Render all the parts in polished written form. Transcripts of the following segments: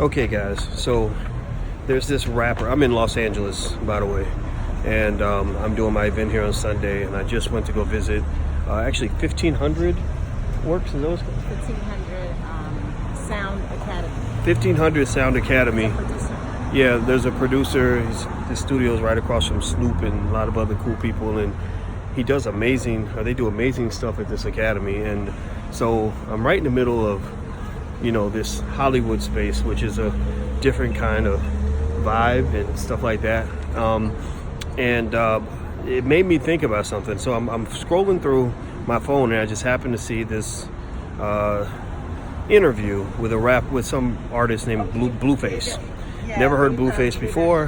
Okay, guys, so there's this rapper. I'm in Los Angeles, by the way, and I'm doing my event here on Sunday, and I just went to go visit actually 1500 Works, is those? 1500 Sound Academy. 1500 Sound Academy. Yeah, there's a producer. His studio's right across from Snoop and a lot of other cool people, and he does they do amazing stuff at this academy. And so I'm right in the middle of, this Hollywood space, which is a different kind of vibe and stuff like that. It made me think about something. So I'm scrolling through my phone, and I just happened to see this interview with some artist named Blueface. Never heard Blueface before.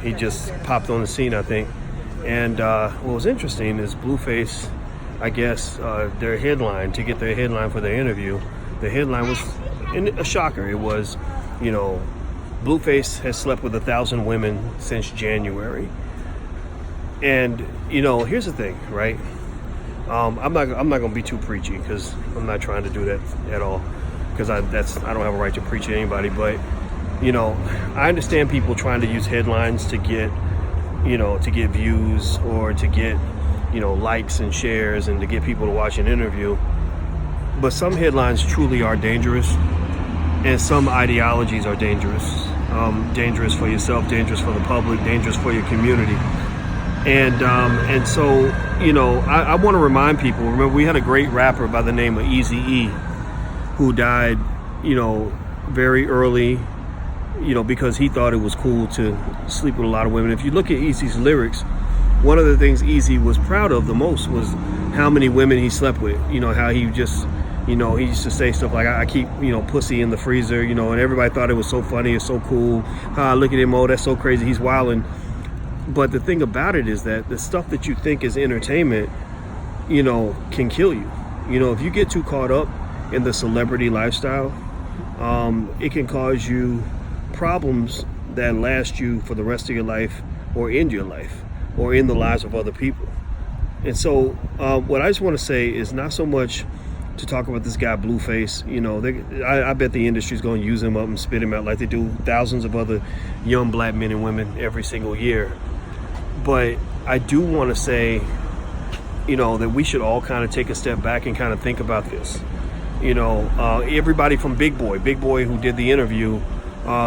He just popped on the scene, I think. And what was interesting is Blueface, I guess, their headline for their interview, the headline was a shocker. It was, Blueface has slept with 1,000 women since January. And, here's the thing, right? I'm not going to be too preachy, because I'm not trying to do that at all, because I don't have a right to preach to anybody. But, I understand people trying to use headlines to get views, or to get, likes and shares, and to get people to watch an interview. But some headlines truly are dangerous, and some ideologies are dangerous. Dangerous for yourself, dangerous for the public, dangerous for your community. And so, I want to remind people, remember, we had a great rapper by the name of Eazy-E who died, very early, because he thought it was cool to sleep with a lot of women. If you look at Eazy's lyrics, one of the things Eazy was proud of the most was how many women he slept with. How he just, he used to say stuff like, I keep, pussy in the freezer, and everybody thought it was so funny, it's so cool. Look at him, oh, that's so crazy, he's wilding. But the thing about it is that the stuff that you think is entertainment, can kill you. If you get too caught up in the celebrity lifestyle, it can cause you problems that last you for the rest of your life, or end your life, or in the lives of other people. And so what I just want to say is not so much to talk about this guy Blueface. I bet the industry's going to use him up and spit him out like they do thousands of other young black men and women every single year. But I do want to say, that we should all kind of take a step back and kind of think about this. Everybody from Big Boy who did the interview,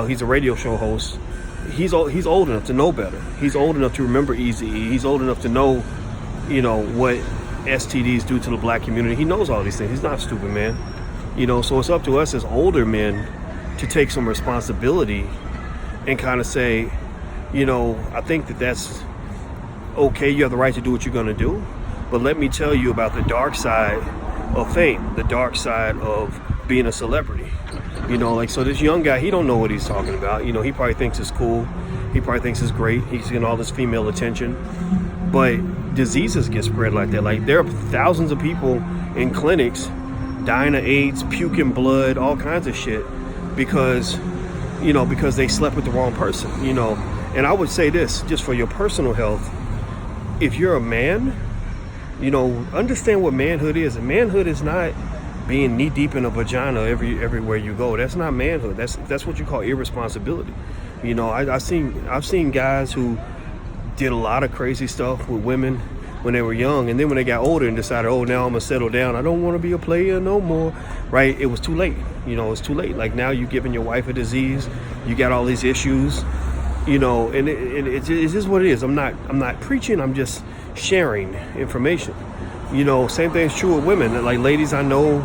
he's a radio show host. He's old enough to know better. He's old enough to remember Eazy-E. He's old enough to know, what STDs do to the black community. He knows all these things. He's not a stupid man. So it's up to us as older men to take some responsibility and kind of say, I think that's okay. You have the right to do what you're going to do. But let me tell you about the dark side of fame, the dark side of being a celebrity. So this young guy, he don't know what he's talking about. He probably thinks it's cool. He probably thinks it's great. He's getting all this female attention. But diseases get spread like that. Like, there are thousands of people in clinics dying of AIDS, puking blood, all kinds of shit because they slept with the wrong person. And I would say this, just for your personal health, if you're a man, understand what manhood is. And manhood is not being knee deep in a vagina everywhere you go. That's not manhood. That's what you call irresponsibility. I've seen guys who did a lot of crazy stuff with women when they were young, and then when they got older and decided, oh, now I'm gonna settle down, I don't want to be a player no more, right? It was too late. It's too late. Like, now you're giving your wife a disease, you got all these issues, and it is what it is. I'm not preaching, I'm just sharing information. Same thing is true with women. Like, ladies, I know,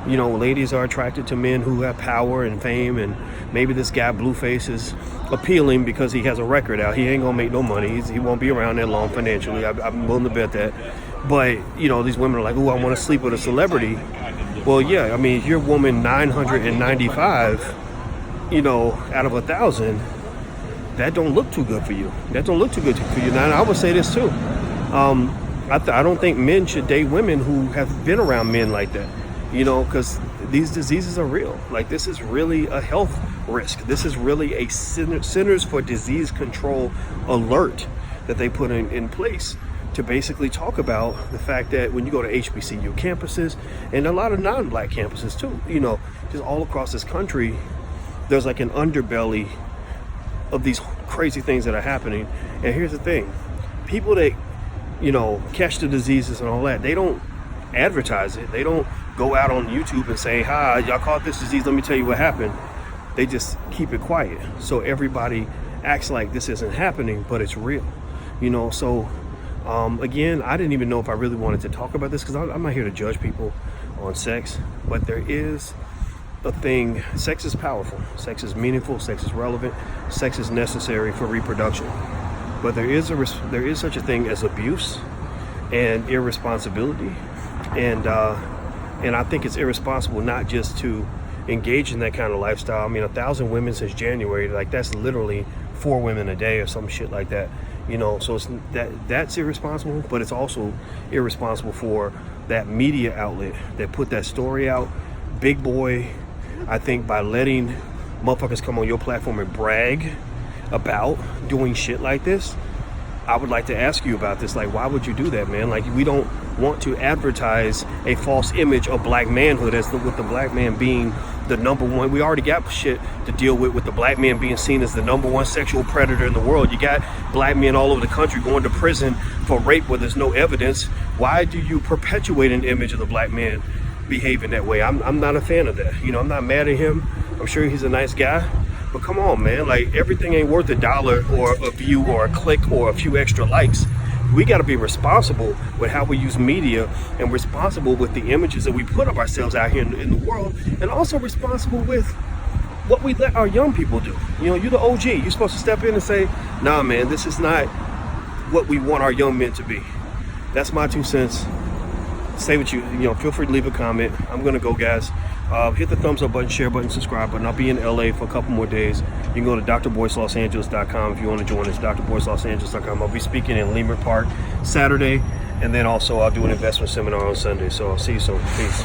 ladies are attracted to men who have power and fame, and maybe this guy Blueface is appealing because he has a record out. He ain't gonna make no money. He won't be around that long financially. I'm willing to bet that. But these women are like, oh, I want to sleep with a celebrity. Well, yeah, I mean, if you're woman 995, out of 1,000, that don't look too good for you. Now, I would say this too. I don't think men should date women who have been around men like that. Because these diseases are real. Like, this is really a health risk. This is really a Centers for Disease Control alert that they put in place. to basically talk about the fact that when you go to HBCU campuses and a lot of non-black campuses too, you know, just all across this country, there's like an underbelly of these crazy things that are happening. And here's the thing, people that, you know, catch the diseases and all that, they don't advertise it. They don't go out on YouTube and say, hi, y'all caught this disease, let me tell you what happened. They just keep it quiet. So everybody acts like this isn't happening, but it's real, you know. So again, I didn't even know if I really wanted to talk about this because I'm not here to judge people on sex, but there is a thing. Sex is powerful, sex is meaningful, sex is relevant, sex is necessary for reproduction. But there is such a thing as abuse and irresponsibility, and I think it's irresponsible not just to engage in that kind of lifestyle. I mean, 1,000 women since January, like that's literally 4 women a day or some shit like that, you know. So it's that's irresponsible, but it's also irresponsible for that media outlet that put that story out. Big boy, I think, by letting motherfuckers come on your platform and brag about doing shit like this. I would like to ask you about this. Like, why would you do that, man? Like, we don't want to advertise a false image of black manhood as with the black man being the number one. We already got shit to deal with the black man being seen as the number one sexual predator in the world. You got black men all over the country going to prison for rape where there's no evidence. Why do you perpetuate an image of the black man behaving that way? I'm not a fan of that. You know, I'm not mad at him. I'm sure he's a nice guy. But come on, man, like everything ain't worth $1 or a view or a click or a few extra likes. We got to be responsible with how we use media and responsible with the images that we put of ourselves out here in the world, and also responsible with what we let our young people do. You know, you're the OG. You're supposed to step in and say, nah, man, this is not what we want our young men to be. That's my 2 cents. Say what you know, feel free to leave a comment. I'm going to go, guys. Hit the thumbs up button, share button, subscribe button. I'll be in LA for a couple more days. You can go to drboycelosangeles.com if you want to join us, drboycelosangeles.com. I'll be speaking in Leimert Park Saturday, and then also I'll do an investment seminar on Sunday. So I'll see you soon. Peace.